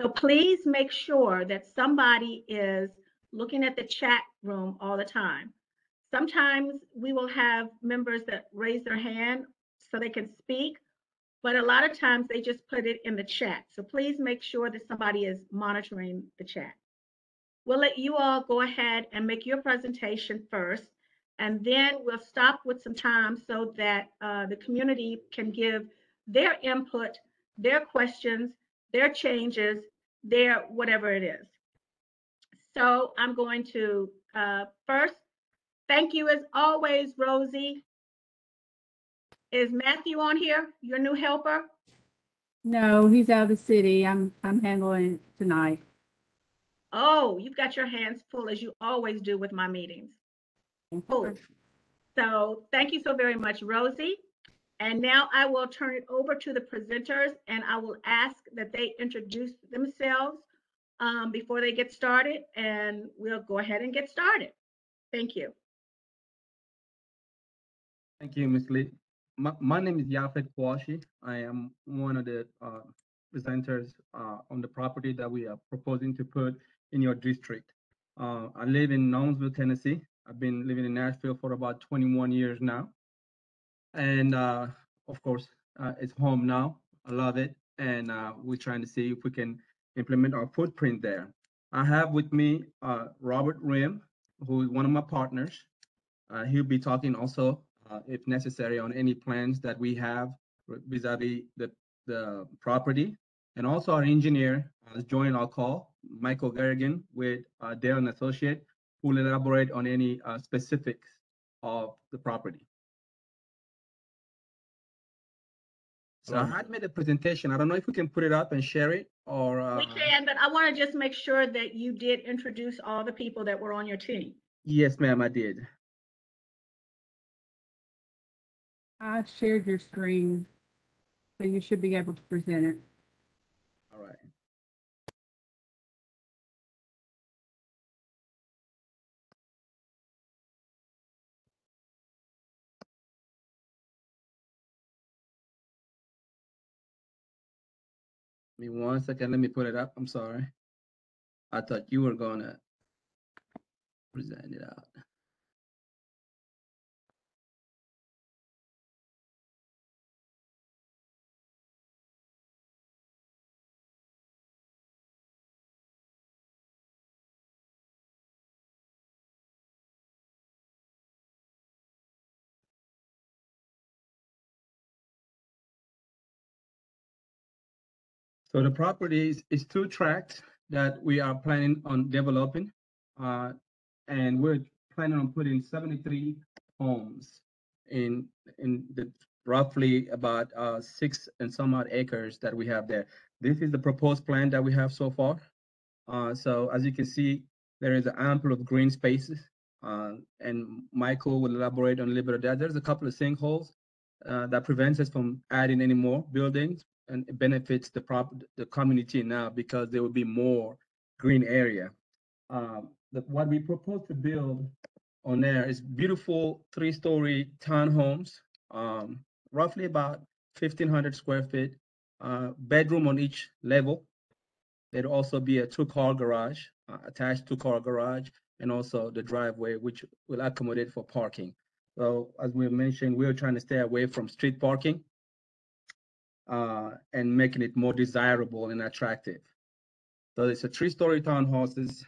So please make sure that somebody is looking at the chat room all the time. Sometimes we will have members that raise their hand so they can speak, but a lot of times they just put it in the chat. So please make sure that somebody is monitoring the chat. We'll let you all go ahead and make your presentation first, and then we'll stop with some time so that the community can give their input, their questions, their changes, their whatever it is. So I'm going to first thank you as always, Rosie. Is Matthew on here, your new helper? No, he's out of the city. I'm handling it tonight. Oh, you've got your hands full as you always do with my meetings. Oh, so thank you so very much, Rosie. And now I will turn it over to the presenters, and I will ask that they introduce themselves before they get started, and we'll go ahead and get started. Thank you. Thank you, Ms. Lee. My name is Yafet Kwashi. I am one of the presenters on the property that we are proposing to put in your district. I live in Nashville, Tennessee. I've been living in Nashville for about 21 years now. And of course, it's home now. I love it. And we're trying to see if we can implement our footprint there. I have with me Robert Rim, who is one of my partners. He'll be talking also, if necessary, on any plans that we have vis-a-vis the property. And also our engineer has joined our call, Michael Garrigan with Dale and Associate, who will elaborate on any specifics of the property. So I had made a presentation. I don't know if we can put it up and share it or. We can, but I want to just make sure that you did introduce all the people that were on your team. Yes, ma'am, I did. I shared your screen, so you should be able to present it. All right. Give me 1 second. Let me put it up. I'm sorry. I thought you were gonna present it out. So the property is 2 tracts that we are planning on developing, and we're planning on putting 73 homes in the roughly about 6 and some odd acres that we have there. This is the proposed plan that we have so far. So as you can see, there is an ample of green spaces, and Michael will elaborate on a little bit of that. There's a couple of sinkholes that prevents us from adding any more buildings, and it benefits the community now because there will be more green area. What we propose to build on there is beautiful 3-story townhomes, roughly about 1,500 square feet, bedroom on each level. There'll also be a 2-car garage, attached 2-car garage, and also the driveway, which will accommodate for parking. So as we mentioned, we're trying to stay away from street parking and making it more desirable and attractive. So it's a 3-story townhouses,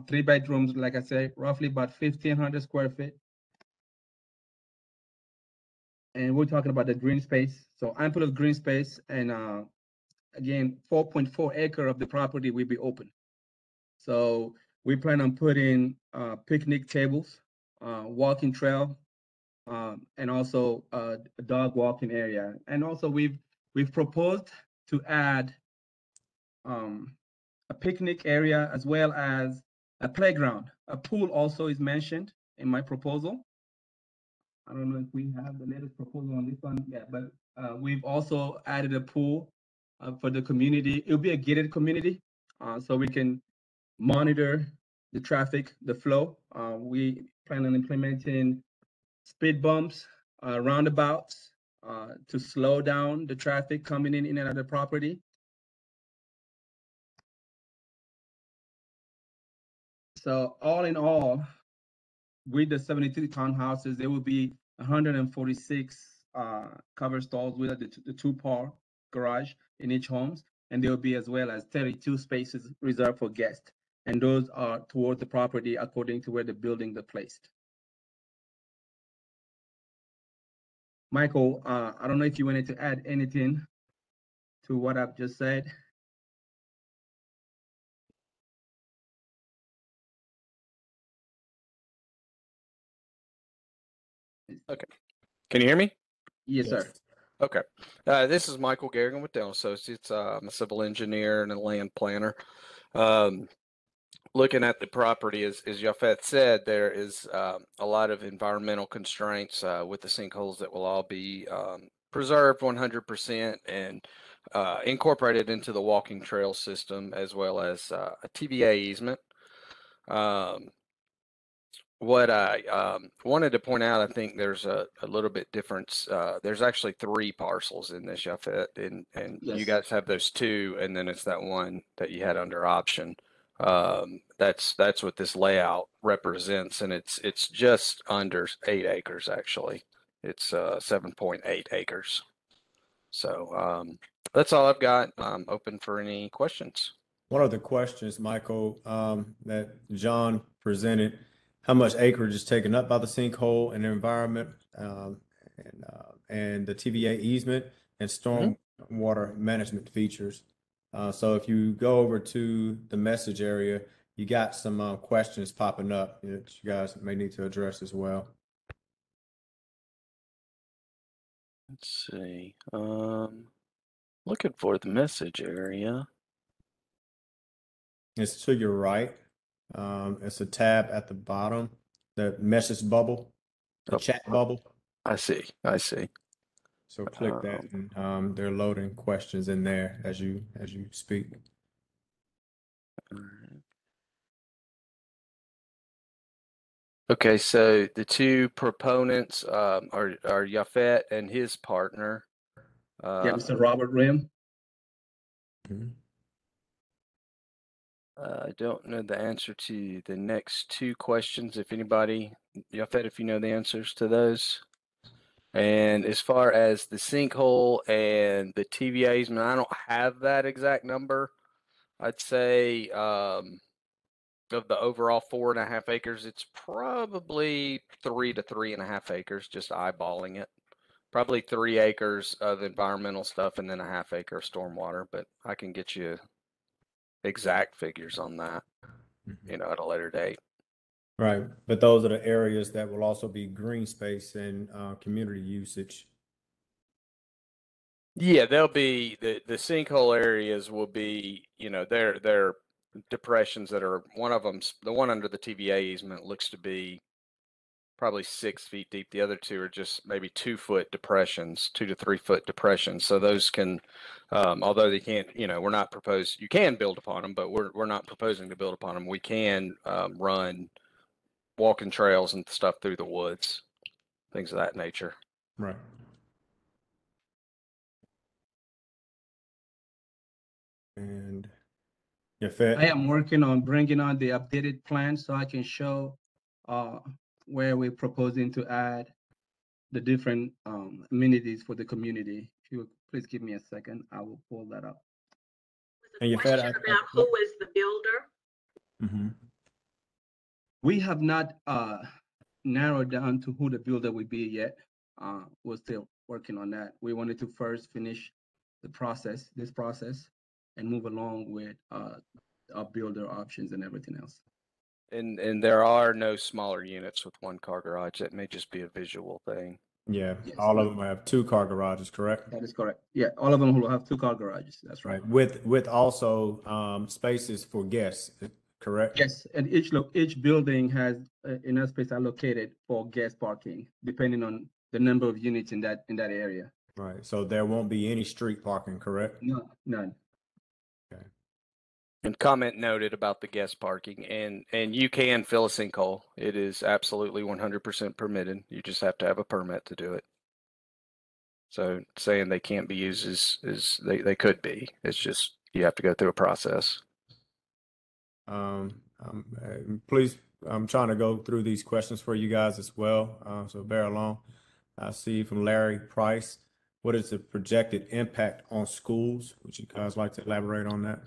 3 bedrooms, like I said, roughly about 1,500 square feet. And we're talking about the green space. So ample of green space, and again, 4.4 acre of the property will be open. So we plan on putting picnic tables, walking trail, and also a dog walking area. And also we've proposed to add a picnic area as well as a playground. A pool also is mentioned in my proposal. I don't know if we have the latest proposal on this one yet, but we've also added a pool for the community. It'll be a gated community, so we can monitor the traffic, the flow. We plan on implementing speed bumps, roundabouts to slow down the traffic coming in and out of the property. So all in all, with the 73 townhouses, there will be 146 cover stalls with the two-car garage in each homes, and there will be as well as 32 spaces reserved for guests, and those are towards the property according to where the buildings are placed. Michael, I don't know if you wanted to add anything to what I've just said. Okay. Can you hear me? Yes, sir. Okay. This is Michael Garrigan with Dell Associates. I'm a civil engineer and a land planner. Looking at the property, as Yafet said, there is a lot of environmental constraints with the sinkholes that will all be preserved 100% and incorporated into the walking trail system, as well as a TVA easement. What I wanted to point out, I think there's a little bit difference. There's actually 3 parcels in this, Yafet, and Yes. you guys have those 2, and then it's that one that you had under option. That's what this layout represents, and it's just under 8 acres actually. It's 7.8 acres. So that's all I've got. I'm open for any questions. One of the questions, Michael, that John presented, how much acreage is taken up by the sinkhole and the environment, and the TVA easement and storm water management features. So if you go over to the message area, you got some questions popping up that you guys may need to address as well. Let's see. Looking for the message area. It's to your right. It's a tab at the bottom, the message bubble, the chat bubble. I see. So click that, and they're loading questions in there as you speak. Okay, so the 2 proponents are Yafet and his partner. Yeah, Mr. Robert Rim. I don't know the answer to the next 2 questions. If anybody, Yafet, if you know the answers to those. And as far as the sinkhole and the TVAs, I don't have that exact number. I'd say of the overall 4.5 acres, it's probably 3 to 3.5 acres, just eyeballing it. Probably 3 acres of environmental stuff and then 1/2 acre of stormwater, but I can get you exact figures on that, at a later date. Right, but those are the areas that will also be green space and community usage. Yeah, they'll be the sinkhole areas will be, they're depressions that are, one of them's the one under the TVA easement looks to be probably 6 feet deep. The other 2 are just maybe 2-foot depressions, 2 to 3 foot depressions. So those can, although they can't, we're not proposed, you can build upon them, but we're not proposing to build upon them. We can run walking trails and stuff through the woods, things of that nature. Right. And Yafet? I am working on bringing on the updated plan so I can show where we're proposing to add the different amenities for the community. If you would please give me a second, I will pull that up. And Question about who is the builder? We have not narrowed down to who the builder will be yet. We're still working on that. We wanted to first finish this process, and move along with our builder options and everything else. And there are no smaller units with 1-car garage. That may just be a visual thing. Yeah, Yes. all of them have 2-car garages, correct? That is correct. Yeah, all of them will have 2-car garages. That's right. With also spaces for guests, correct? Yes, and each building has enough space allocated for guest parking, depending on the number of units in that area. Right. So there won't be any street parking, correct? No, none. And comment noted about the guest parking, and you can fill a sinkhole. It is absolutely 100% permitted. You just have to have a permit to do it. So saying they can't be used is they could be. It's just you have to go through a process. Please, I'm trying to go through these questions for you guys as well, so bear along. I see from Larry Price, what is the projected impact on schools? Would you guys like to elaborate on that?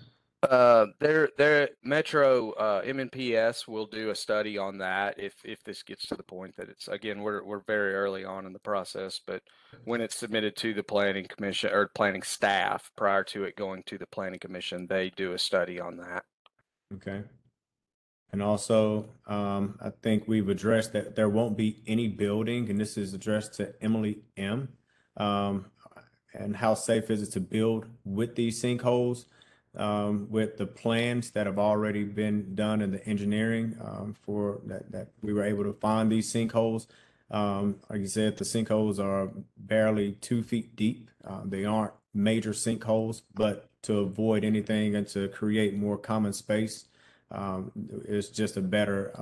Their Metro MNPS will do a study on that if this gets to the point that it's, again, we're very early on in the process, but when it's submitted to the planning commission or planning staff prior to it going to the planning commission, they do a study on that. Okay. And also, I think we've addressed that there won't be any building, and this is addressed to Emily M. And how safe is it to build with these sinkholes? With the plans that have already been done in the engineering for that we were able to find these sinkholes. Like you said, the sinkholes are barely 2 feet deep. They aren't major sinkholes, but to avoid anything and to create more common space, it's just a better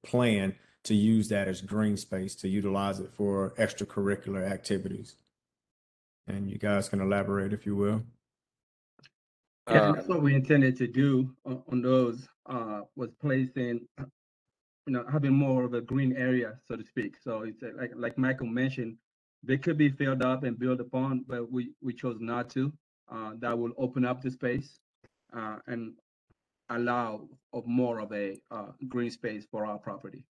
plan to use that as green space, to utilize it for extracurricular activities. And you guys can elaborate if you will. Yeah, and that's what we intended to do on those, was placing, having more of a green area, so to speak. So it's like Michael mentioned, they could be filled up and built upon, but we chose not to. That will open up the space and allow of more of a green space for our property.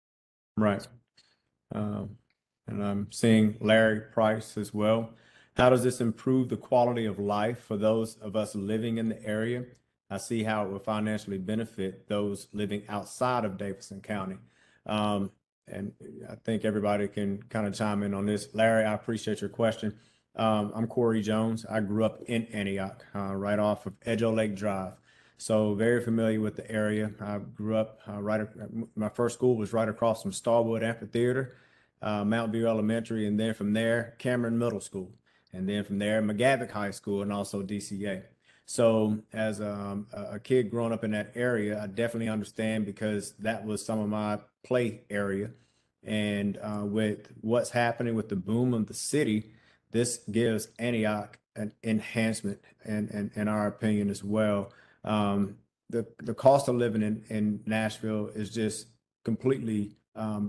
Right. And I'm seeing Larry Price as well. How does this improve the quality of life for those of us living in the area? I see how it will financially benefit those living outside of Davidson County. And I think everybody can kind of chime in on this. Larry, I appreciate your question. I'm Corey Jones. I grew up in Antioch, right off of Edgehill Lake Drive. So very familiar with the area. I grew up my first school was right across from Starwood Amphitheater, Mount View Elementary, and then from there, Cameron Middle School. And then from there, McGavick High School, and also DCA. So as a kid growing up in that area, I definitely understand, because that was some of my play area. And with what's happening with the boom of the city, this gives Antioch an enhancement, and in our opinion as well. The cost of living in Nashville is just completely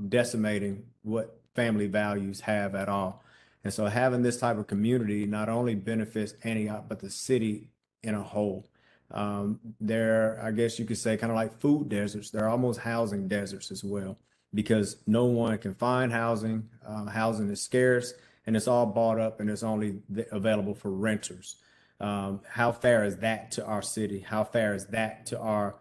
decimating what family values have at all. And so having this type of community not only benefits Antioch, but the city in a whole. They're, I guess you could say, kind of like food deserts. They're almost housing deserts as well, because no one can find housing. Housing is scarce, and it's all bought up, and it's only available for renters. How fair is that to our city? How fair is that to our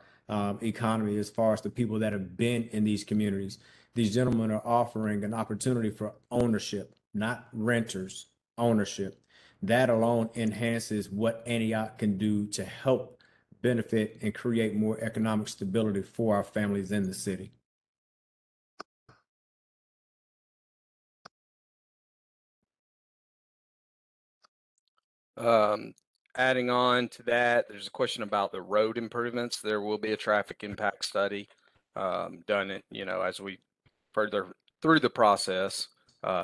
economy, as far as the people that have been in these communities? These gentlemen are offering an opportunity for ownership, not renters, ownership. That alone enhances what Antioch can do to help benefit and create more economic stability for our families in the city. Adding on to that, there's a question about the road improvements. There will be a traffic impact study done as we further through the process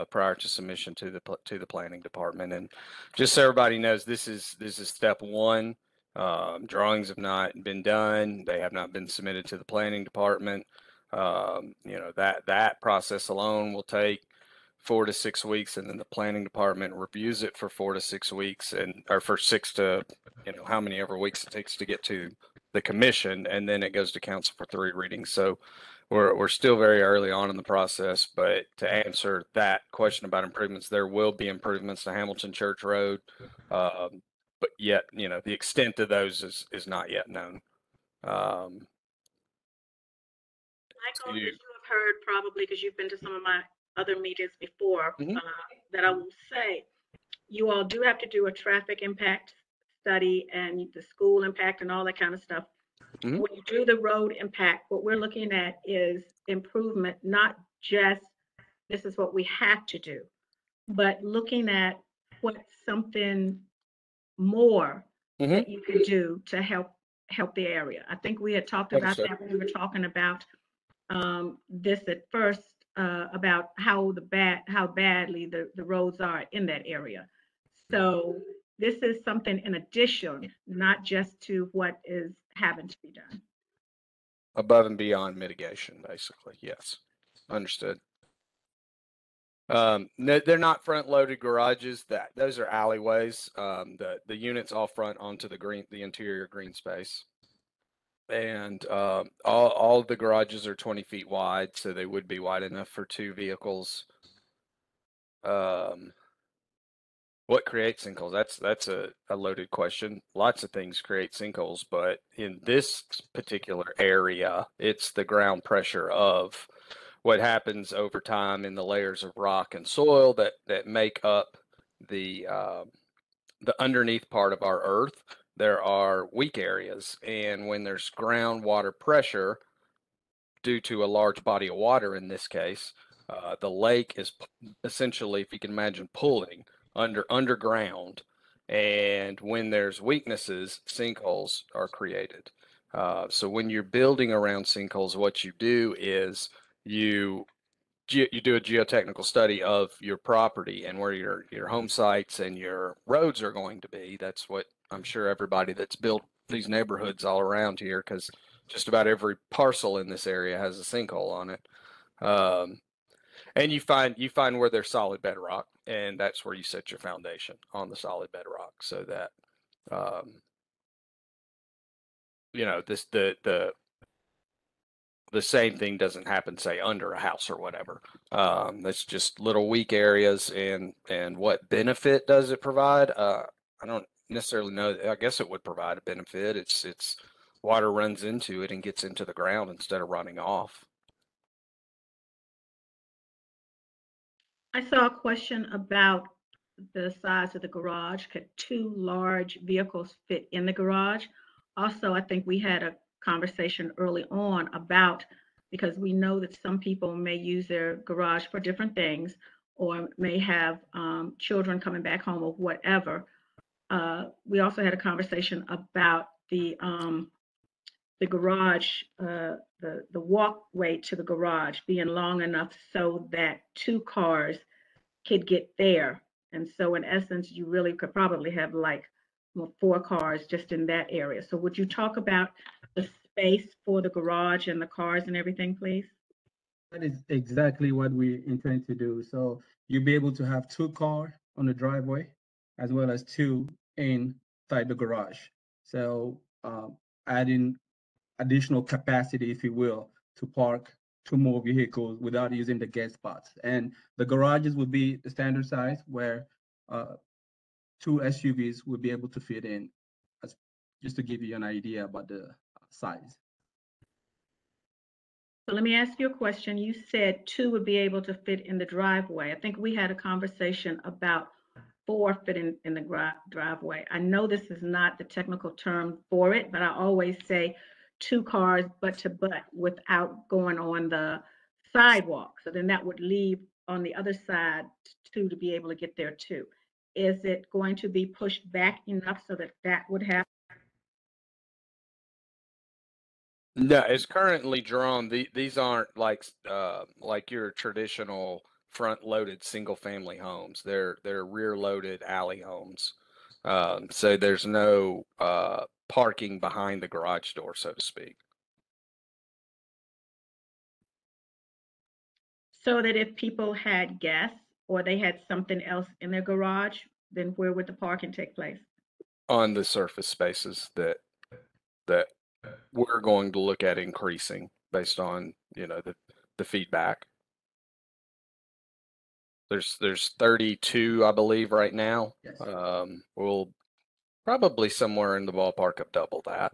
prior to submission to the planning department. And just so everybody knows, this is step one. Drawings have not been done. They have not been submitted to the planning department. That process alone will take 4 to 6 weeks, and then the planning department reviews it for 4 to 6 weeks, or for 6 to how many ever weeks it takes to get to the commission, and then it goes to council for 3 readings. So we're still very early on in the process, but to answer that question about improvements, there will be improvements to Hamilton Church Road, but yet the extent of those is not yet known. Michael, as you have heard probably, because you've been to some of my other meetings before, that I will say, you all do have to do a traffic impact study and the school impact and all that kind of stuff. When you do the road impact, what we're looking at is improvement, not just this is what we have to do, but looking at what's something more that you could do to help the area. I think we had talked about that when we were talking about this at first, about how badly the roads are in that area. So this is something in addition, not just to what is having to be done. above and beyond mitigation, basically. Yes, understood. No, they're not front-loaded garages. Those are alleyways. The units all front onto the interior green space, and all of the garages are 20 feet wide, so they would be wide enough for 2 vehicles. What creates sinkholes? That's a loaded question. Lots of things create sinkholes, but in this particular area, it's the ground pressure of what happens over time in the layers of rock and soil that make up the underneath part of our earth. There are weak areas, and when there's groundwater pressure due to a large body of water in this case, the lake is essentially, if you can imagine, pulling underground, and when there's weaknesses, sinkholes are created. So when you're building around sinkholes, what you do is you do a geotechnical study of your property and where your home sites and your roads are going to be. That's what I'm sure everybody that's built these neighborhoods all around here, because just about every parcel in this area has a sinkhole on it. And you find where there's solid bedrock, and that's where you set your foundation, on the solid bedrock, so that the same thing doesn't happen, say, under a house or whatever. That's just little weak areas, and what benefit does it provide? I don't necessarily know. I guess it would provide a benefit. It's water runs into it and gets into the ground instead of running off. I saw a question about the size of the garage. Could 2 large vehicles fit in the garage? Also, I think we had a conversation early on about, because we know that some people may use their garage for different things, or may have children coming back home or whatever. We also had a conversation about the garage, the walkway to the garage being long enough so that 2 cars could get there. And so in essence, you really could probably have like 4 cars just in that area. So would you talk about the space for the garage and the cars and everything, please? That is exactly what we intend to do. So you'll be able to have 2 cars on the driveway, as well as 2 inside the garage. So adding additional capacity, if you will, to park 2 more vehicles without using the guest spots. And the garages would be the standard size, where 2 SUVs would be able to fit in, just to give you an idea about the size. So let me ask you a question. You said 2 would be able to fit in the driveway. I think we had a conversation about 4 fitting in the driveway. I know this is not the technical term for it, but I always say 2 cars butt to butt without going on the sidewalk. So then that would leave on the other side 2 to be able to get there too. Is it going to be pushed back enough so that that would happen? No, it's currently drawn. These aren't like your traditional front-loaded single-family homes. They're rear-loaded alley homes. So there's no parking behind the garage door, so to speak. So that if people had guests or they had something else in their garage, then where would the parking take place? On the surface spaces that we're going to look at increasing based on, the feedback. There's 32, I believe, right now. Yes. We'll probably somewhere in the ballpark of double that.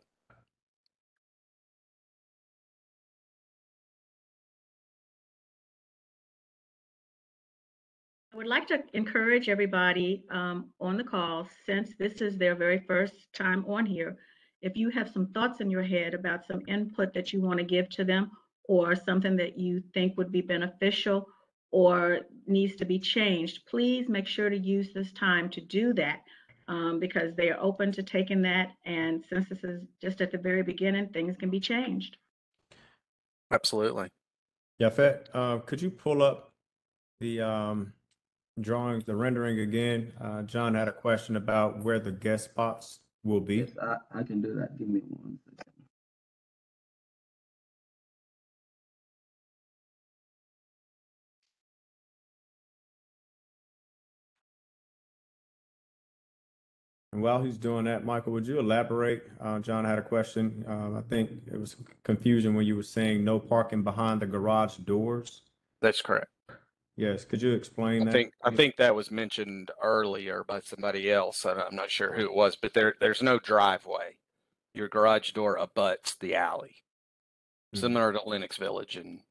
I would like to encourage everybody on the call, since this is their very first time on here, if you have some thoughts in your head about some input that you want to give to them, or something that you think would be beneficial or needs to be changed, please make sure to use this time to do that, because they are open to taking that. And since this is just at the very beginning, things can be changed. Absolutely. Yafet, could you pull up the drawings, the rendering again? John had a question about where the guest spots will be. Yes, I can do that. Give me 1 second. while he's doing that, Michael, would you elaborate? John had a question. I think it was confusion when you were saying no parking behind the garage doors. That's correct. Yes, could you explain I that? think that was mentioned earlier by somebody else. I'm not sure who it was, but there's no driveway. Your garage door abuts the alley, similar to Lenox Village and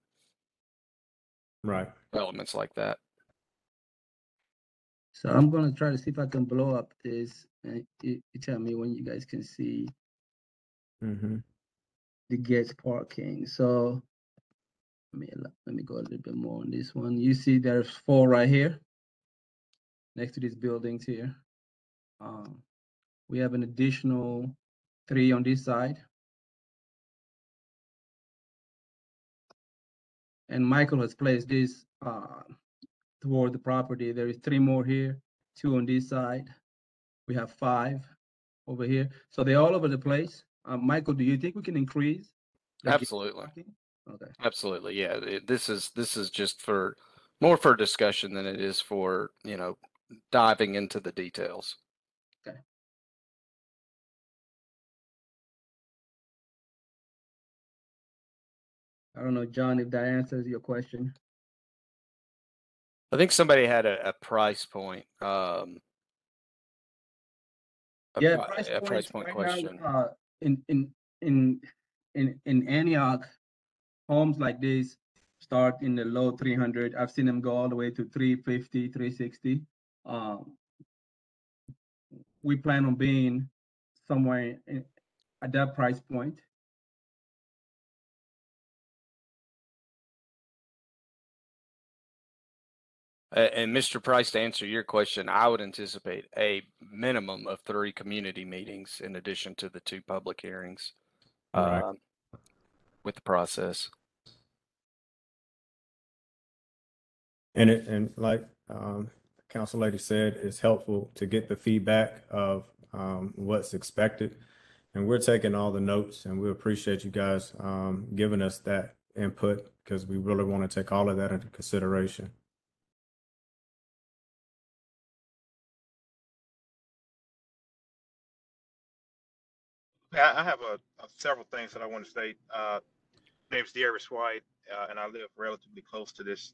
Right. elements like that. So I'm gonna try to see if I can blow up this, and you tell me when you guys can see the guest parking. So let me go a little bit more on this one. You see there's 4 right here next to these buildings here. We have an additional 3 on this side. And Michael has placed this toward the property. There is 3 more here, 2 on this side. We have 5 over here. So they're all over the place. Michael, do you think we can increase? Absolutely. Okay. Absolutely. Yeah. This is just more for discussion than it is for, diving into the details. Okay. I don't know, John, if that answers your question. I think somebody had a price point. A price point right question. now, in Antioch, homes like this start in the low 300. I've seen them go all the way to 350, 360. We plan on being somewhere at that price point. And Mr. Price, to answer your question, I would anticipate a minimum of 3 community meetings in addition to the 2 public hearings Right. with the process. And like Council Lady said, it's helpful to get the feedback of what's expected. And we're taking all the notes, and we appreciate you guys giving us that input, because we really want to take all of that into consideration. I have several things that I want to state. Name's Darius White, and I live relatively close to this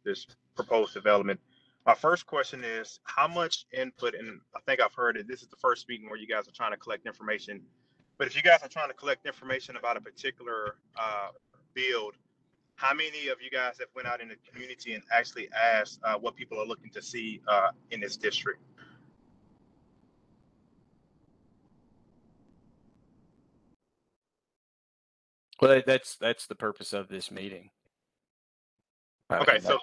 proposed development. My first question is, how much input, and I think I've heard it, this is the first meeting where you guys are trying to collect information, but if you guys are trying to collect information about a particular build, how many of you guys have went out in the community and actually asked what people are looking to see in this district? Well, that's the purpose of this meeting. Okay, so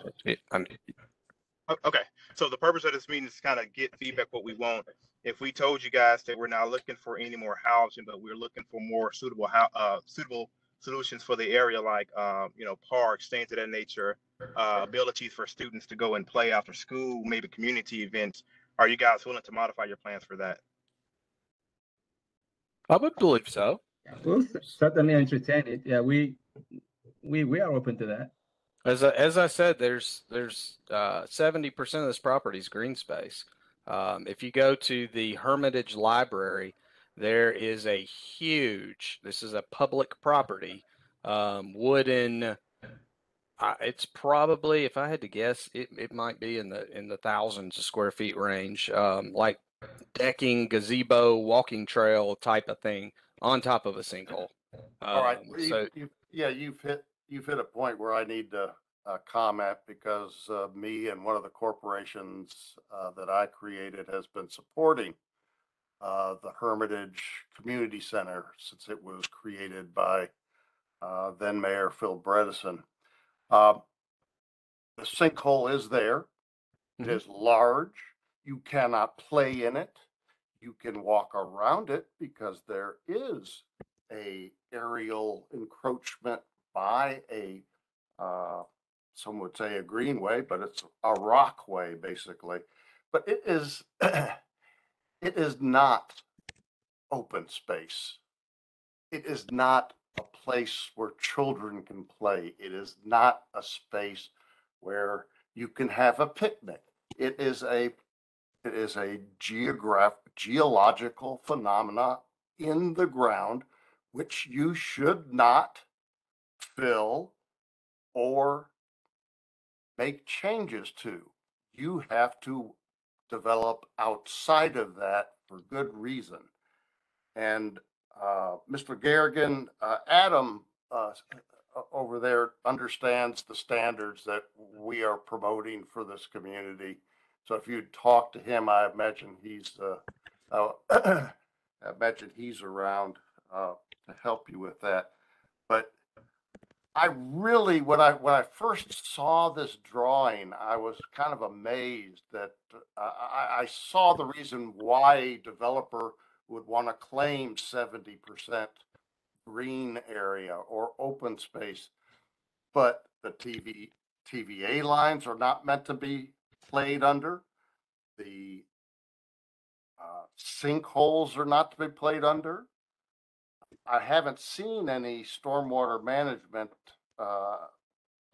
Okay. So the purpose of this meeting is to kind of get feedback what we want. If we told you guys that we're not looking for any more housing, but we're looking for more suitable solutions for the area, like parks, things of that nature, abilities for students to go and play after school, maybe community events. Are you guys willing to modify your plans for that? I would believe so. We'll certainly entertain it. Yeah, we are open to that. As I said, there's 70% of this property is green space. If you go to the Hermitage Library, there is a huge, this is a public property, wooden, it's probably, if I had to guess, it might be in the thousands of square feet range, like decking, gazebo, walking trail type of thing on top of a sinkhole. All right. So You've hit a point where I need to comment, because me and one of the corporations that I created has been supporting the Hermitage Community Center since it was created by then Mayor Phil Bredesen. The sinkhole is there. It is large. You cannot play in it. You can walk around it because there is a aerial encroachment by a some would say a greenway, but it's a rockway basically. But it is it is not open space. It is not a place where children can play. It is not a space where you can have a picnic. It is a It is a geological phenomena in the ground, which you should not fill or make changes to. You have to develop outside of that for good reason. And Mr. Garrigan, Adam over there understands the standards that we are promoting for this community. So if you talk to him, I imagine he's around to help you with that. But I really, when I first saw this drawing, I was kind of amazed that I saw the reason why a developer would want to claim 70% green area or open space, but the TVA lines are not meant to be played under. The sinkholes are not to be played under. I haven't seen any stormwater management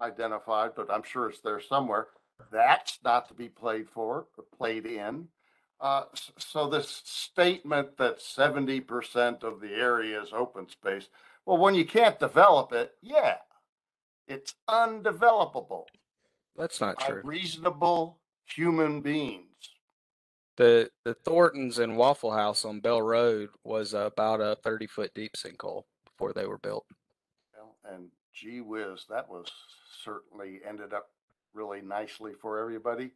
identified, but I'm sure it's there somewhere. That's not to be played for or played in. So this statement that 70% of the area is open space, well, when you can't develop it, yeah, it's undevelopable That's not by true. reasonable human beings. The Thorntons and Waffle House on Bell Road was about a 30-foot deep sinkhole before they were built. Well, and gee whiz, that was certainly ended up really nicely for everybody.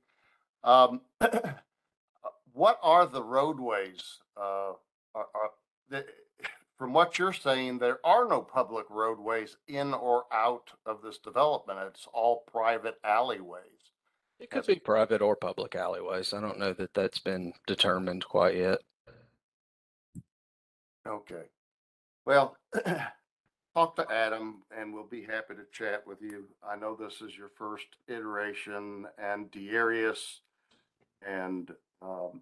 What are the roadways? From what you're saying, there are no public roadways in or out of this development. It's all private alleyways. It could be private or public alleyways. I don't know that that's been determined quite yet. Okay. Well, talk to Adam and we'll be happy to chat with you. I know this is your first iteration, and Darius and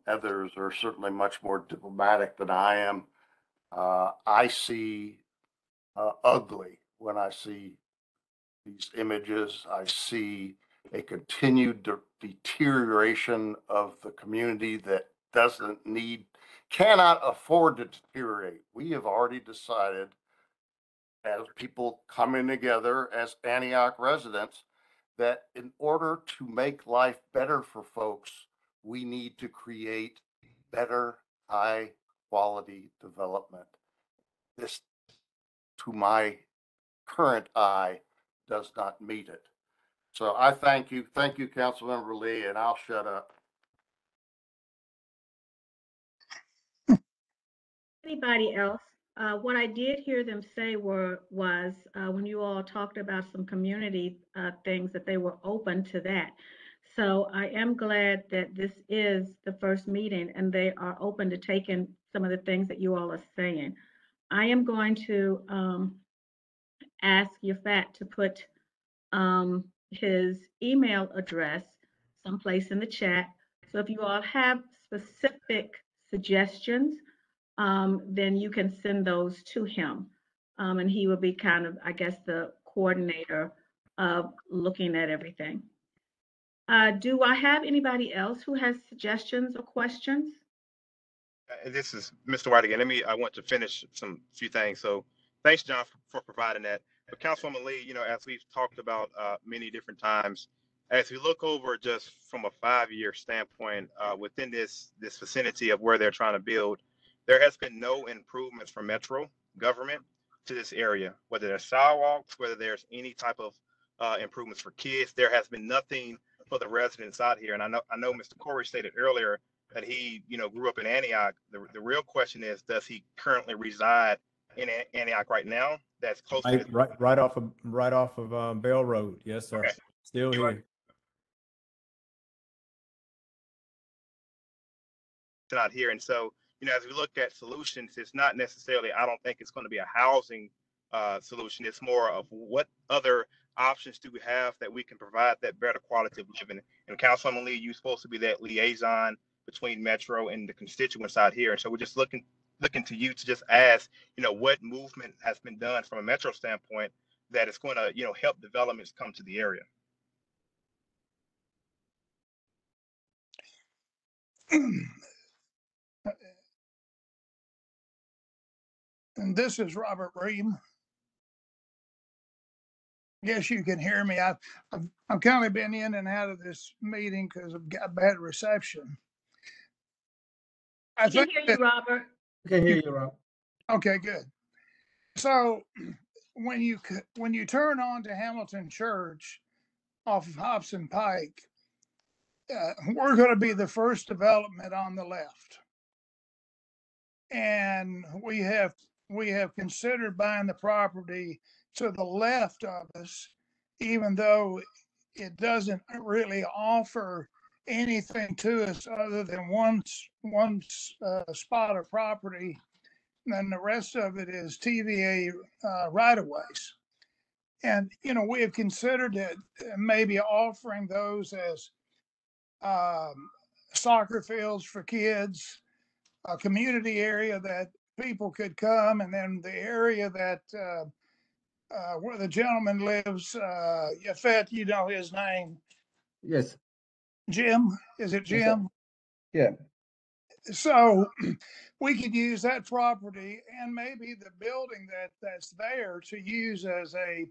others are certainly much more diplomatic than I am. I see ugly when I see these images. I see a continued deterioration of the community that cannot afford to deteriorate. We have already decided, as people coming together as Antioch residents, that in order to make life better for folks, we need to create better, high quality development. This, to my current eye, does not meet it. So I thank you. Thank you, Councilmember Lee, and I'll shut up. Anybody else? What I did hear them say was when you all talked about some community things, that they were open to that. So I am glad that this is the first meeting and they are open to taking some of the things that you all are saying. I am going to ask Yafat to put his email address someplace in the chat. So if you all have specific suggestions, then you can send those to him. And he will be kind of, I guess, the coordinator of looking at everything. Do I have anybody else who has suggestions or questions? This is Mr. White again. I want to finish few things. So thanks, John, for providing that. But Councilwoman Lee, as we've talked about many different times, as we look over just from a 5-year standpoint within this vicinity of where they're trying to build, there has been no improvements from Metro government to this area, whether there's sidewalks, whether there's any type of improvements for kids. There has been nothing for the residents out here. And I know Mr. Corey stated earlier that he, grew up in Antioch. The real question is, does he currently reside in Antioch right now? That's close to right off of Bell Road. Yes, sir. Okay. Still here. Not here. And so, as we look at solutions, it's not necessarily, I don't think it's going to be a housing solution. It's more of what other options do we have that we can provide that better quality of living. And Councilwoman Lee, you're supposed to be that liaison between Metro and the constituents out here. And so we're just looking to you to just ask, what movement has been done from a Metro standpoint that is going to, help developments come to the area. And this is Robert Ream. Guess you can hear me. I've kind of been in and out of this meeting because I've got bad reception. I We can think hear that, you, Robert. We can hear you, Rob. okay, good. So when you turn on to Hamilton Church off of Hobson Pike, we're going to be the first development on the left, and we have considered buying the property to the left of us, even though it doesn't really offer anything to us other than one spot of property. And then the rest of it is TVA right of ways. And, you know, we have considered it maybe offering those as soccer fields for kids, a community area that people could come, and then the area that where the gentleman lives, Yafet, you know his name, Yes. Jim, is it Yes, sir. Jim? Yeah. So we could use that property and maybe the building that's there to use as a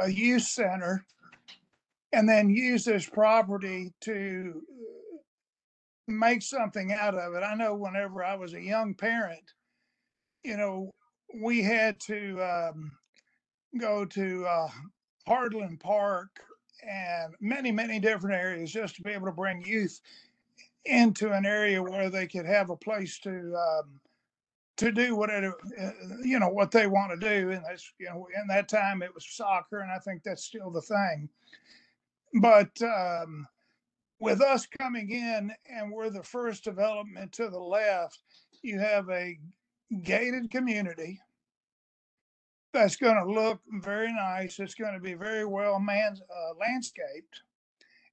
youth center, and then use this property to make something out of it. I know whenever I was a young parent, you know, we had to go to Hardland Park and many different areas just to be able to bring youth into an area where they could have a place to do whatever, you know, what they want to do. And that's, you know, in that time it was soccer, and I think that's still the thing. But with us coming in and we're the first development to the left, you have a gated community that's going to look very nice. It's going to be very well landscaped.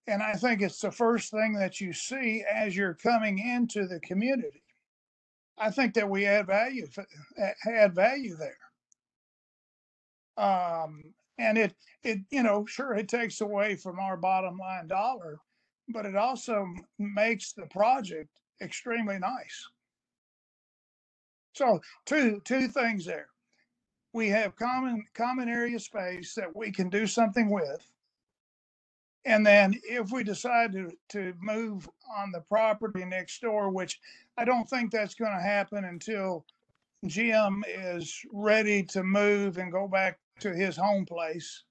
And I think it's the first thing that you see as you're coming into the community. I think that we add value there. And it, you know, sure, it takes away from our bottom line dollar, but it also makes the project extremely nice. So two things there. We have common area space that we can do something with. And then if we decide to move on the property next door, which I don't think that's going to happen until Jim is ready to move and go back to his home place.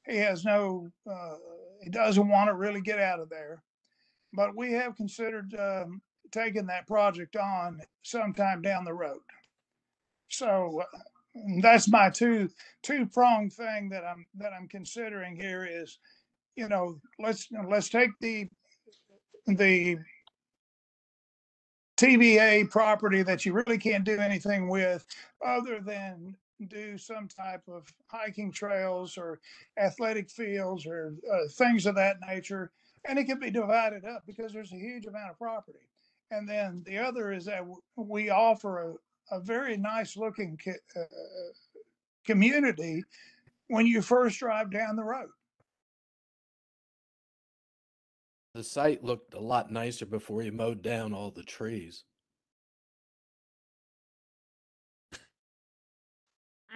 He has he doesn't want to really get out of there. But we have considered taking that project on sometime down the road. So that's my two-pronged thing that I'm considering here is, you know, let's take the TVA property that you really can't do anything with other than do some type of hiking trails or athletic fields or things of that nature. And it can be divided up because there's a huge amount of property. And then the other is that we offer a very nice looking community when you first drive down the road. The site looked a lot nicer before you mowed down all the trees.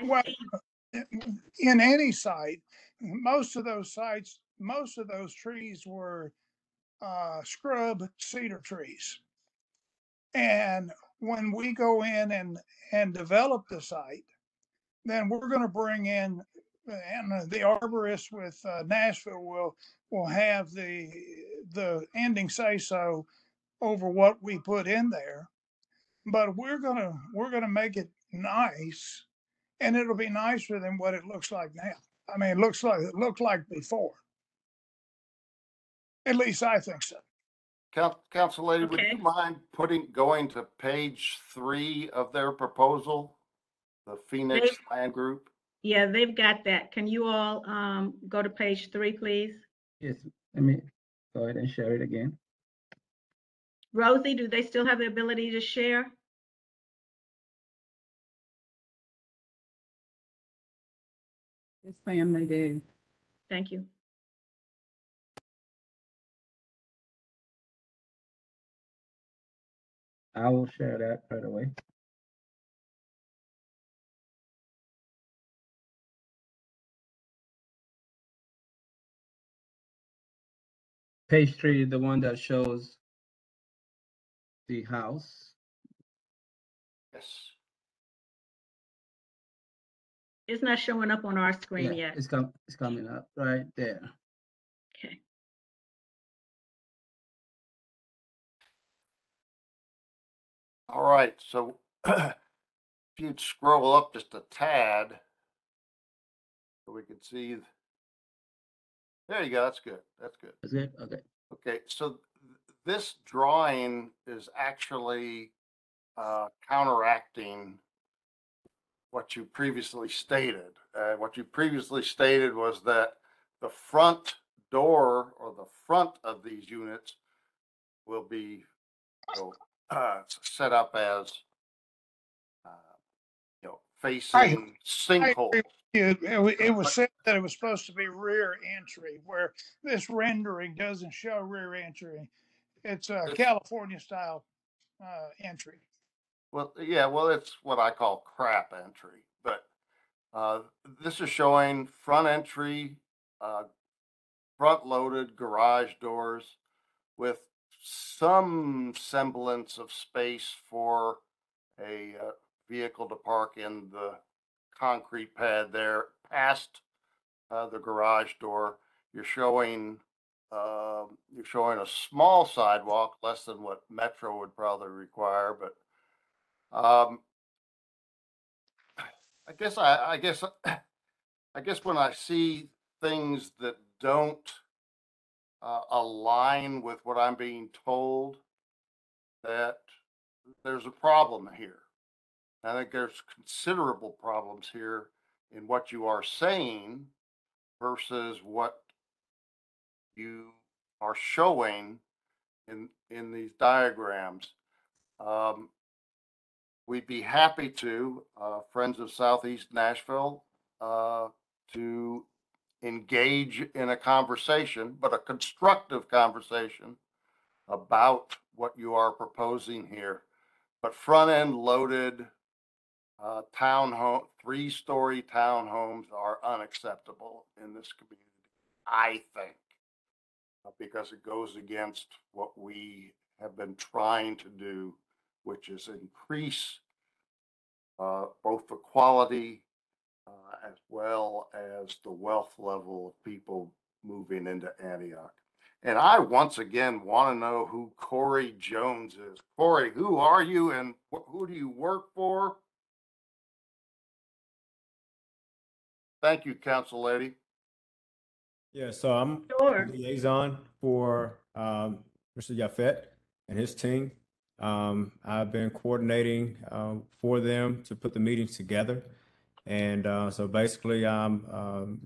Well, in any site, most of those trees were scrub cedar trees. And when we go in and develop the site, then we're going to bring in, and the arborist with Nashville will have the ending say so over what we put in there. But we're gonna make it nice, and it'll be nicer than what it looks like now. I mean, it looked like before. At least I think so. Council Lady, would Okay. you mind going to page 3 of their proposal, the Phoenix Land Group? Yeah, they've got that. Can you all go to page 3, please? Yes. Let me go ahead and share it again. Rosie, do they still have the ability to share? Yes, ma'am, they do. Thank you. I will share that right away. Page 3 is the one that shows the house. Yes. It's not showing up on our screen Yeah, yet. it's coming up right there. Okay. All right, so if you'd scroll up just a tad, so we can see. There you go. That's good. That's good. Is it? Okay. Okay, so this drawing is actually counteracting what you previously stated. What you previously stated was that the front door or the front of these units will be, you know, set up as, you know, facing sinkholes. It was said that it was supposed to be rear entry, where this rendering doesn't show rear entry. It's a California style entry. Well, yeah, well, it's what I call crap entry, but this is showing front entry, front loaded garage doors with some semblance of space for a vehicle to park in the concrete pad there past the garage door. You're showing a small sidewalk, less than what Metro would probably require, but I guess when I see things that don't align with what I'm being told, that there's a problem here. I think there's considerable problems here in what you are saying versus what you are showing in these diagrams. We'd be happy to, Friends of Southeast Nashville, to engage in a conversation, but a constructive conversation about what you are proposing here. But front end loaded townhome, 3-story townhomes are unacceptable in this community, I think, because it goes against what we have been trying to do, which is increase both the quality as well as the wealth level of people moving into Antioch. And I once again want to know who Corey Jones is. Corey, who are you and who do you work for? Thank you, Council Lady. Yeah, so I'm Sure. the liaison for Mr. Yafet and his team. I've been coordinating for them to put the meetings together. And so basically, I'm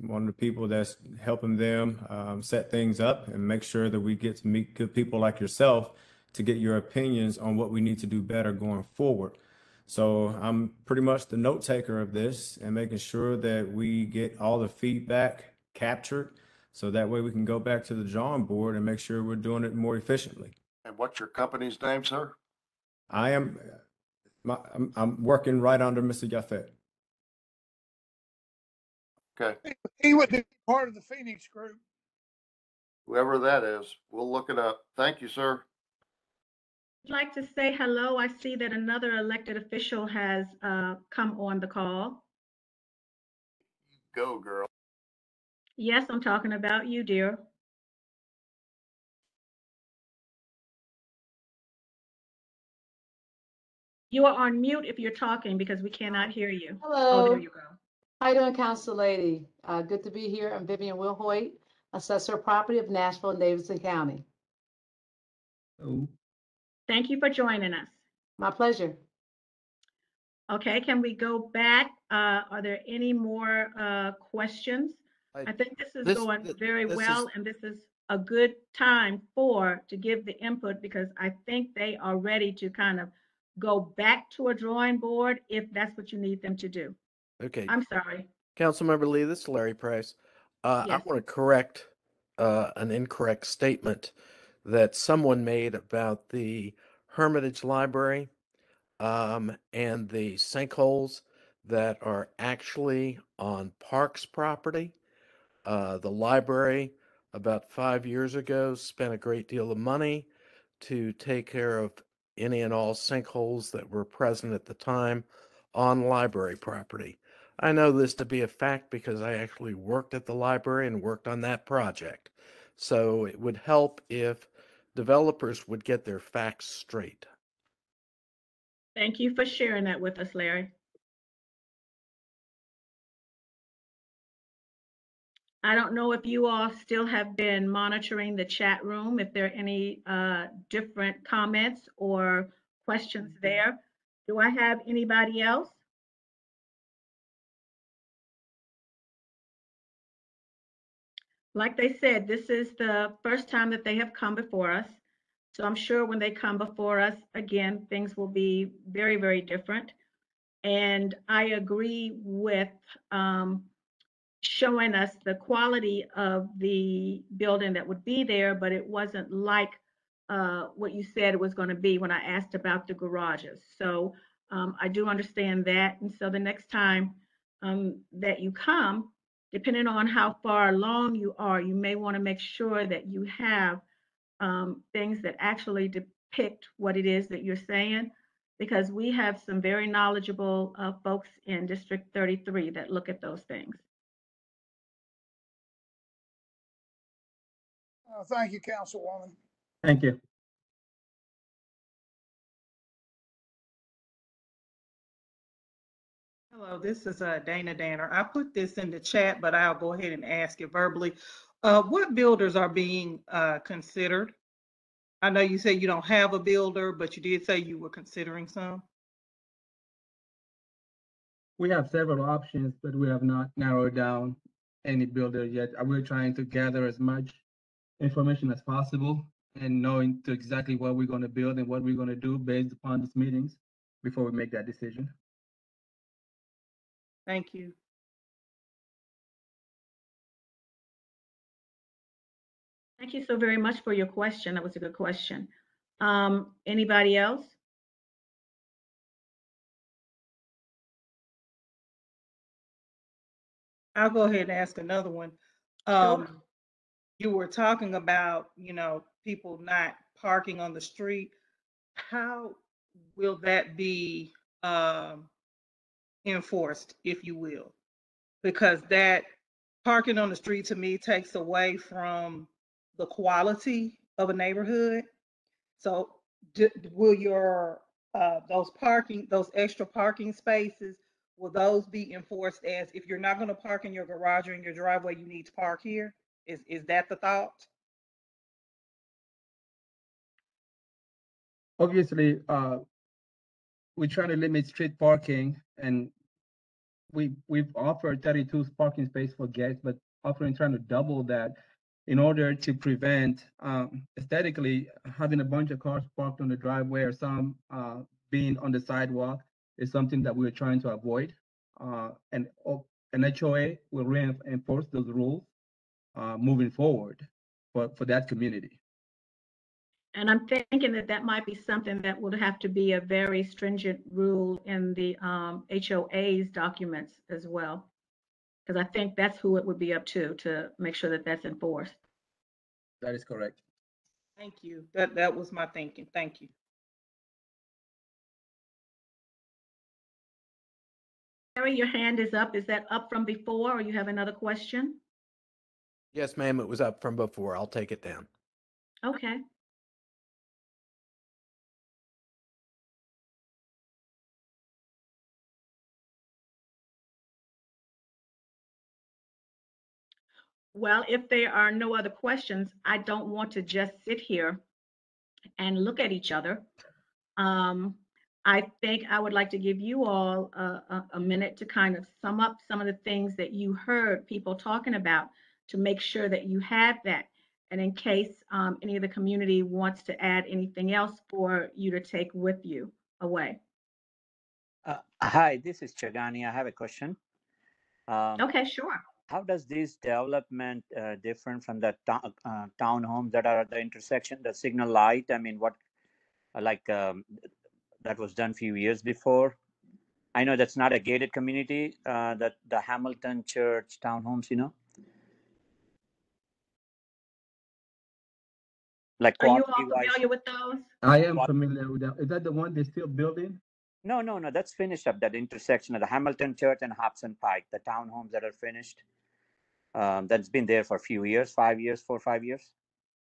one of the people that's helping them set things up and make sure that we get to meet good people like yourself to get your opinions on what we need to do better going forward. So I'm pretty much the note taker of this and making sure that we get all the feedback captured so that way we can go back to the drawing board and make sure we're doing it more efficiently. And what's your company's name, sir? I'm working right under Mr. Yafet. Okay, He would be part of the Phoenix group. whoever that is, we'll look it up. Thank you, sir. I'd like to say hello. I see that another elected official has come on the call. Go, girl. Yes, I'm talking about you, dear. You are on mute if you're talking because we cannot hear you. Oh, Hello. there you go. How you doing, Council Lady? Good to be here. I'm Vivian Wilhoit, Assessor of Property of Nashville and Davidson County. Oh, Thank you for joining us. My pleasure. Okay, can we go back? Are there any more questions? I think this is going very well, and this is a good time to give the input because I think they are ready to kind of go back to a drawing board if that's what you need them to do. Okay. I'm sorry. Councilmember Lee, this is Larry Price. I Yes. want to correct an incorrect statement that someone made about the Hermitage Library, and the sinkholes that are actually on Parks property. The library, about 5 years ago, spent a great deal of money to take care of any and all sinkholes that were present at the time on library property. I know this to be a fact because I actually worked at the library and worked on that project. So it would help if developers would get their facts straight. Thank you for sharing that with us, Larry. I don't know if you all still have been monitoring the chat room, if there are any different comments or questions there. Do I have anybody else? Like they said, this is the first time that they have come before us. So I'm sure when they come before us again, things will be very, very different. And I agree with showing us the quality of the building that would be there, but it wasn't like what you said it was going to be when I asked about the garages. So I do understand that. And so the next time that you come, depending on how far along you are, you may want to make sure that you have things that actually depict what it is that you're saying, because we have some very knowledgeable folks in District 33 that look at those things. Thank you, Councilwoman. Thank you. Hello, this is Dana Danner. I put this in the chat, but I'll go ahead and ask it verbally. What builders are being considered? I know you said you don't have a builder, but you did say you were considering some. We have several options, but we have not narrowed down any builder yet. We're trying to gather as much information as possible and knowing to exactly what we're going to build and what we're going to do based upon these meetings before we make that decision. Thank you. Thank you so very much for your question. That was a good question. Anybody else? I'll go ahead and ask another one. Sure. You were talking about, people not parking on the street. How will that be enforced, if you will? Because that parking on the street to me takes away from the quality of a neighborhood. So will your those extra parking spaces, will those be enforced as if you're not going to park in your garage or in your driveway, you need to park here? Is that the thought? Obviously, we try to limit street parking, and we've offered 32 parking space for guests, but trying to double that in order to prevent aesthetically having a bunch of cars parked on the driveway or some being on the sidewalk is something that we're trying to avoid. And an HOA will reinforce those rules moving forward for that community. And I'm thinking that that might be something that would have to be a very stringent rule in the HOA's documents as well, because I think that's who it would be up to make sure that that's enforced. That is correct. Thank you. That was my thinking. Thank you. Mary, your hand is up. Is that up from before, or you have another question? Yes, ma'am, it was up from before. I'll take it down. Okay. Well, if there are no other questions, I don't want to just sit here and look at each other. I think I would like to give you all a minute to kind of sum up some of the things that you heard people talking about to make sure that you have that. And in case any of the community wants to add anything else for you to take with you away. Hi, this is Chagani. I have a question. Okay, sure. How does this development different from the townhomes that are at the intersection, the signal light? I mean, what like that was done a few years before. I know that's not a gated community, that the Hamilton Church townhomes, like Are you all quality wise. familiar with those? I am familiar with that. Is that the one they're still building? No, that's finished up, that intersection of the Hamilton Church and Hobson Pike, the townhomes that are finished. That's been there for a few years, 5 years, 4 or 5 years.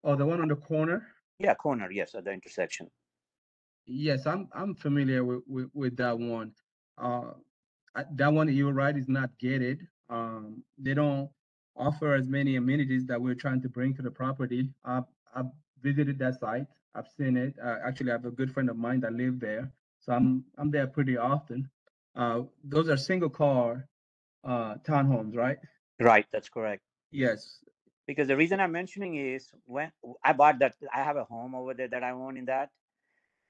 Oh, the one on the corner? Yeah, corner, yes, at the intersection. Yes, I'm familiar with that one. That one, you're right, is not gated. They don't offer as many amenities that we're trying to bring to the property. I've visited that site. I've seen it. Actually, I have a good friend of mine that lives there, so I'm there pretty often. Those are single car townhomes, right? Right, that's correct. Yes. Because the reason I'm mentioning is when I bought that, I have a home over there that I own in that.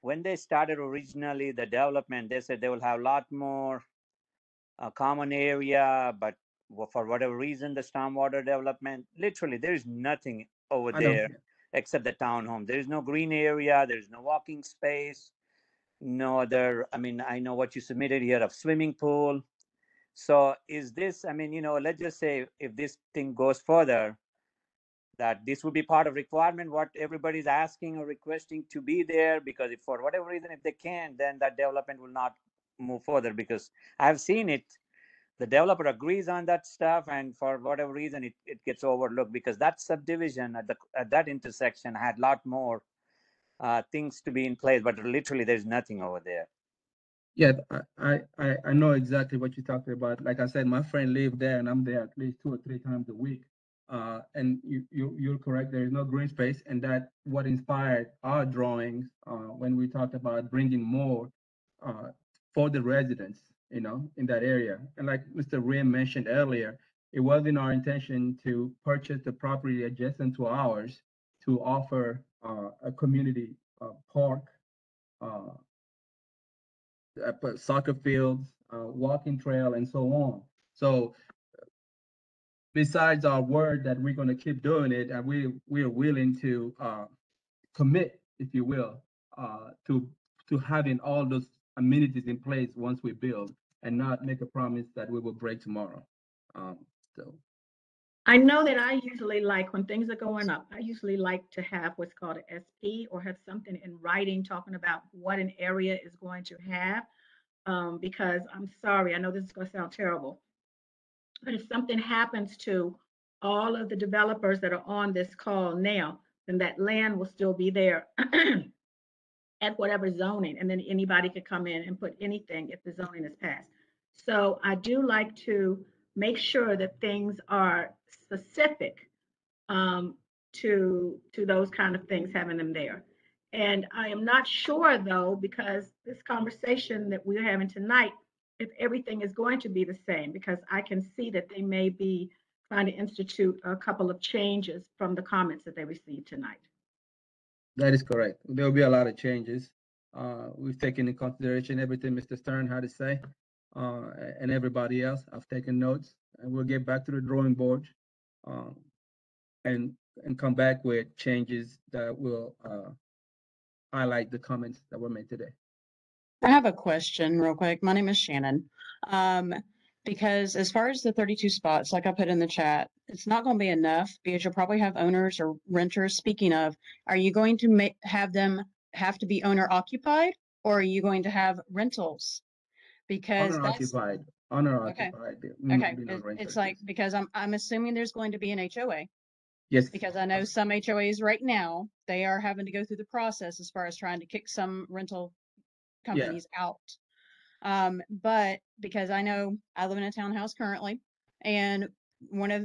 When they started originally the development, they said they will have a lot more common area, but for whatever reason, the stormwater development, literally, there is nothing over I know. there except the townhome. There is no green area, there is no walking space, no other. I mean, I know what you submitted here of swimming pool. So is this, I mean, let's just say if this thing goes further, that this would be part of requirement, what everybody's asking or requesting to be there, because if for whatever reason, if they can't, then that development will not move further, because I've seen it. The developer agrees on that stuff, and for whatever reason, it gets overlooked, because that subdivision at that intersection had a lot more things to be in place, but literally there's nothing over there. Yeah, I know exactly what you're talking about. Like I said, my friend lived there, and I'm there at least 2 or 3 times a week. And you're correct. There is no green space, and that what inspired our drawings when we talked about bringing more for the residents, in that area. And like Mr. Rim mentioned earlier, it wasn't our intention to purchase the property adjacent to ours to offer a community park. Soccer fields, walking trail, and so on. So besides our word that we're going to keep doing it, and we are willing to commit, if you will, to having all those amenities in place once we build, and not make a promise that we will break tomorrow. So I know that I usually like when things are going up, I usually like to have what's called an SP or have something in writing talking about what an area is going to have. Because I'm sorry, I know this is going to sound terrible, but if something happens to all of the developers that are on this call now, then that land will still be there at whatever zoning, and then anybody could come in and put anything if the zoning is passed. So I do like to make sure that things are specific to those kind of things, having them there. And I am not sure though, because this conversation that we're having tonight, if everything is going to be the same, because I can see that they may be trying to institute a couple of changes from the comments that they received tonight. that is correct. There will be a lot of changes. We've taken into consideration everything Mr. Stern had to say, and everybody else. I've taken notes, and we'll get back to the drawing board, and come back with changes that will highlight the comments that were made today. I have a question real quick. My name is Shannon. Because as far as the 32 spots, like I put in the chat, it's not going to be enough because you'll probably have owners or renters. Speaking of, are you going to have them have to be owner occupied, or are you going to have rentals? Because Owner that's occupied. Owner okay. occupied. Okay, it's like, because I'm assuming there's going to be an HOA. Yes. Because I know some HOAs right now, they are having to go through the process as far as trying to kick some rental companies out. But because I know I live in a townhouse currently, and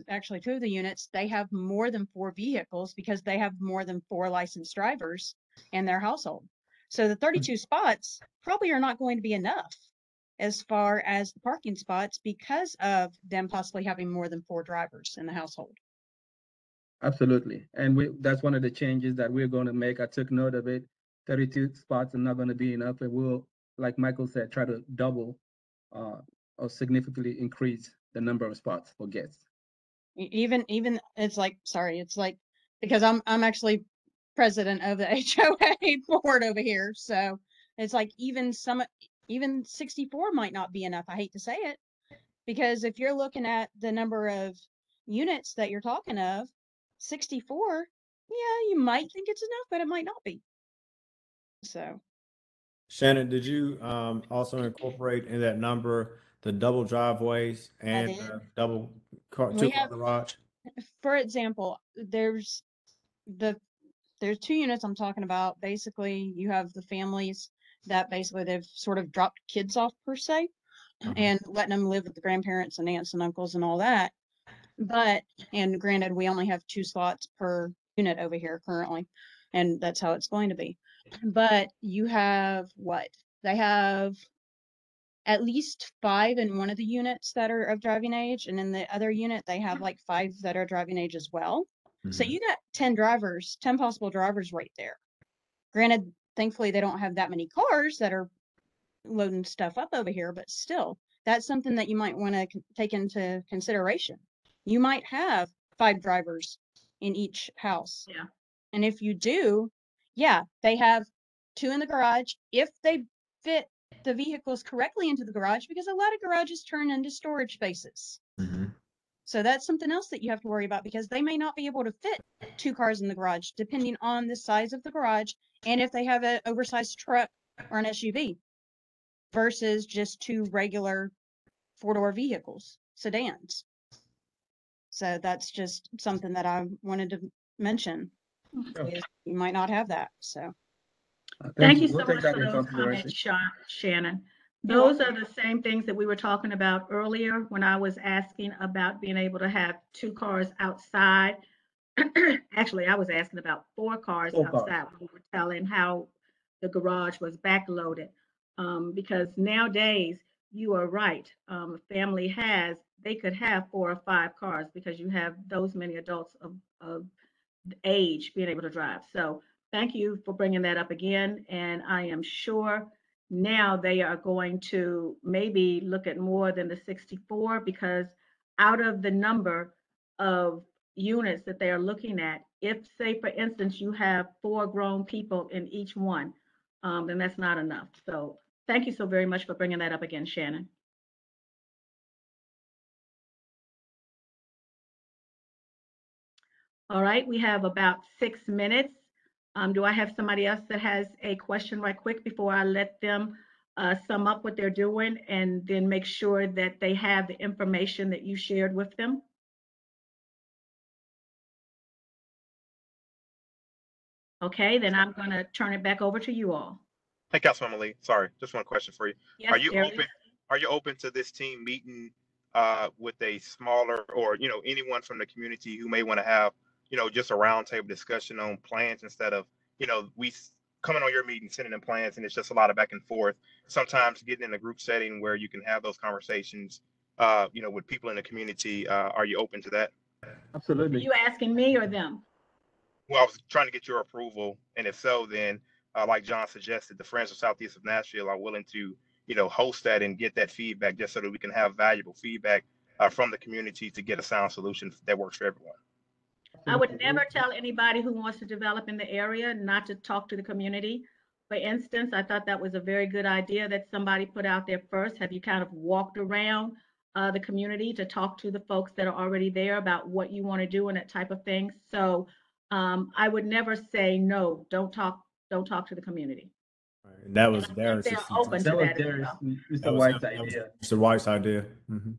actually 2 of the units, they have more than 4 vehicles because they have more than 4 licensed drivers in their household. So the 32 spots probably are not going to be enough as far as the parking spots because of them possibly having more than 4 drivers in the household. Absolutely. And that's one of the changes that we're going to make. I took note of it. 32 spots are not going to be enough. And we'll, like Michael said, try to double or significantly increase the number of spots for guests. Even it's like, sorry, it's like, because I'm actually president of the HOA board over here. So it's like even 64 might not be enough. I hate to say it, because if you're looking at the number of units that you're talking of, 64, yeah, you might think it's enough, but it might not be. So Shannon, did you also incorporate in that number the double driveways and did. double car, We two-car have, garage? for example, there's 2 units I'm talking about. Basically, you have the families that basically they've sort of dropped kids off per se, and letting them live with the grandparents and aunts and uncles and all that. But, and granted, we only have 2 slots per unit over here currently, and that's how it's going to be. But you have what? They have at least 5 in one of the units that are of driving age, and in the other unit, they have like 5 that are driving age as well. So you got 10 drivers, 10 possible drivers right there. Granted, thankfully, they don't have that many cars that are loading stuff up over here, but still, that's something that you might want to take into consideration. You might have 5 drivers in each house. Yeah. And if you do, yeah, they have 2 in the garage if they fit the vehicles correctly into the garage, because a lot of garages turn into storage spaces. So that's something else that you have to worry about, because they may not be able to fit 2 cars in the garage, depending on the size of the garage and if they have an oversized truck or an SUV versus just 2 regular 4-door vehicles, sedans. So that's just something that I wanted to mention. Is you might not have that. So Thank you We'll so take much that for in those consideration. comments, Shannon. You're Those are welcome. the same things that we were talking about earlier when I was asking about being able to have 2 cars outside. Actually, I was asking about 4 cars 4 cars. outside. We were telling how the garage was backloaded. Because nowadays, you are right. A family they could have 4 or 5 cars because you have those many adults of age being able to drive. So thank you for bringing that up again. And I am sure now they are going to maybe look at more than the 64, because out of the number of units that they are looking at, if, say, for instance, you have 4 grown people in each one, then that's not enough. So thank you so very much for bringing that up again, Shannon. All right, we have about 6 minutes. Do I have somebody else that has a question right quick before I let them sum up what they're doing and then make sure that they have the information that you shared with them? Okay, then I'm going to turn it back over to you all. Hey, Councilmember Lee, sorry, just one question for you. Yes, Are you Darius? open, are you open to this team meeting with a smaller, or, anyone from the community who may want to have, just a roundtable discussion on plans instead of, coming on your meeting, sending in plans, and it's just a lot of back and forth. Sometimes getting in a group setting where you can have those conversations, with people in the community. Are you open to that? Are Absolutely. you asking me or them? Well, I was trying to get your approval, and if so, then like John suggested, the Friends of Southeast of Nashville are willing to, host that and get that feedback, just so that we can have valuable feedback from the community to get a sound solution that works for everyone. I would never tell anybody who wants to develop in the area not to talk to the community. For instance, I thought that was a very good idea that somebody put out there first. Have you kind of walked around the community to talk to the folks that are already there about what you want to do and that type of thing? So I would never say no, don't talk to the community. And that was And I think Darren's they're open to That was that as Darius, well. Mr. White's idea. Mr. White's idea.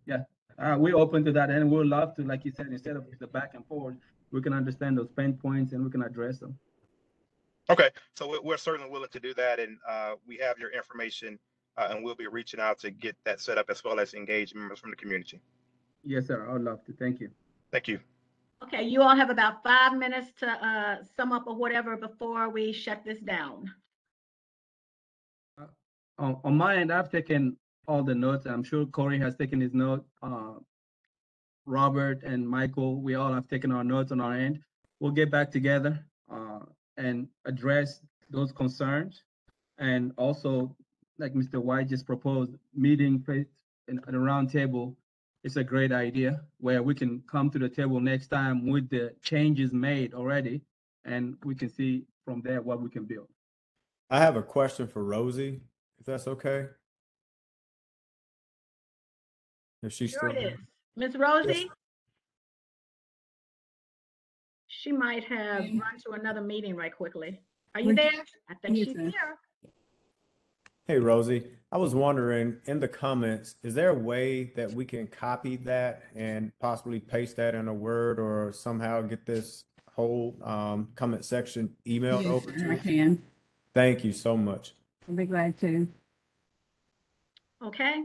Yeah, we're open to that, and we'd love to, like you said, instead of the back and forth, we can understand those pain points and we can address them. Okay, so we're certainly willing to do that, and we have your information, and we'll be reaching out to get that set up, as well as engage members from the community. Yes, sir. I would love to. Thank you. Thank you. Okay, you all have about 5 minutes to sum up or whatever before we shut this down. On my end, I've taken all the notes. I'm sure Corey has taken his note. Robert and Michael, we all have taken our notes on our end. We'll get back together and address those concerns. And also, like Mr. White just proposed, meeting at a round table is a great idea, where we can come to the table next time with the changes made already and we can see from there what we can build. I have a question for Rosie, if that's okay. If she's Sure still it there. is. Ms. Rosie? She might have Okay. run to another meeting right quickly. Are you We- there? I think Yes, she's ma'am. here. Hey, Rosie, I was wondering in the comments, is there a way that we can copy that and possibly paste that in a Word or somehow get this whole comment section emailed Yes, over sir, I to us? can. Thank you so much. I'll be glad to. Okay.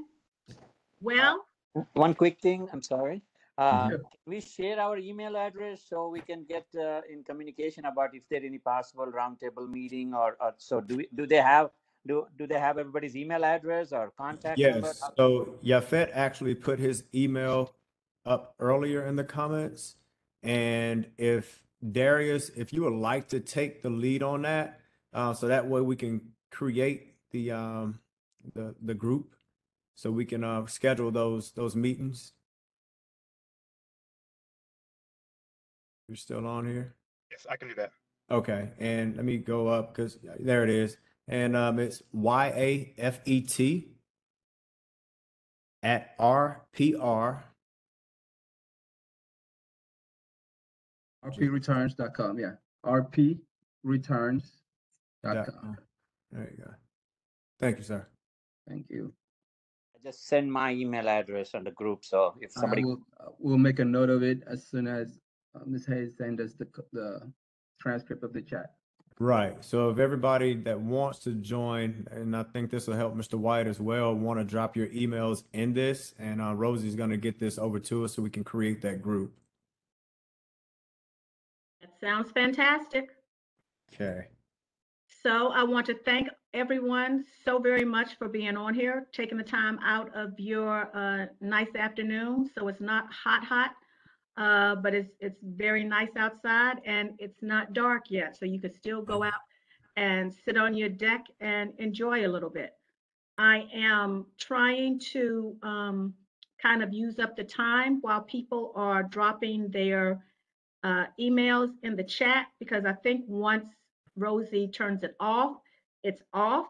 Well, One quick thing, I'm sorry. Mhm. Can we share our email address so we can get in communication about if there any possible roundtable meeting or so do they have everybody's email address or contact number? Yes, so Yafet actually put his email up earlier in the comments. And if Darius, if you would like to take the lead on that, so that way we can create the group, so we can schedule those meetings. You're still on here? Yes, I can do that. Okay, and let me go up because there it is. And it's YAFET at RPR. rpreturns.com. Yeah. rpreturns.com. There you go. Thank you, sir. Thank you. I just send my email address on the group, so if somebody We'll make a note of it as soon as Ms. Hayes sends us the transcript of the chat. Right. So if everybody that wants to join, and I think this will help Mr. White as well, want to drop your emails in this, and Rosie's going to get this over to us so we can create that group. that sounds fantastic. Okay. So I want to thank everyone so very much for being on here, taking the time out of your nice afternoon. So it's not hot, but it's very nice outside and it's not dark yet. So you could still go out and sit on your deck and enjoy a little bit. I am trying to kind of use up the time while people are dropping their emails in the chat, because I think once Rosie turns it off, it's off.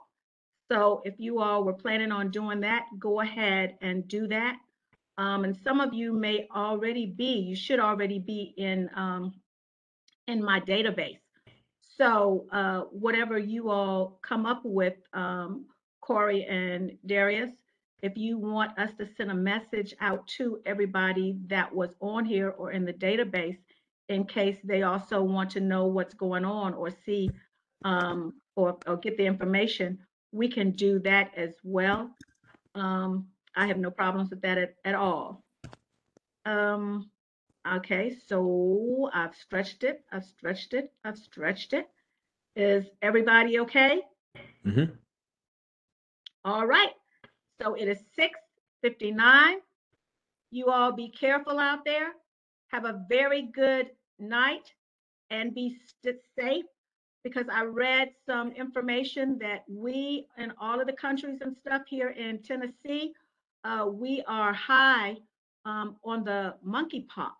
So if you all were planning on doing that, go ahead and do that. And some of you may already be, you should already be in my database. So whatever you all come up with, Corey and Darius, if you want us to send a message out to everybody that was on here or in the database, in case they also want to know what's going on or see or get the information, we can do that as well. I have no problems with that at all. Okay, so I've stretched it. Is everybody okay? Mm-hmm. All right. So it is 6:59. You all be careful out there. Have a very good night and be safe, because I read some information that we in all of the countries and stuff here in Tennessee, we are high on the monkeypox.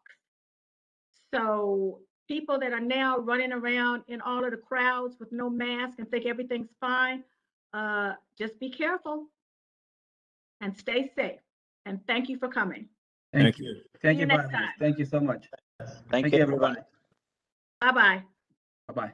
So people that are now running around in all of the crowds with no mask and think everything's fine, just be careful and stay safe. And thank you for coming. Thank you. Thank See you you for next having us. time. Thank you so much. thank you, everybody. Bye-bye. Bye-bye.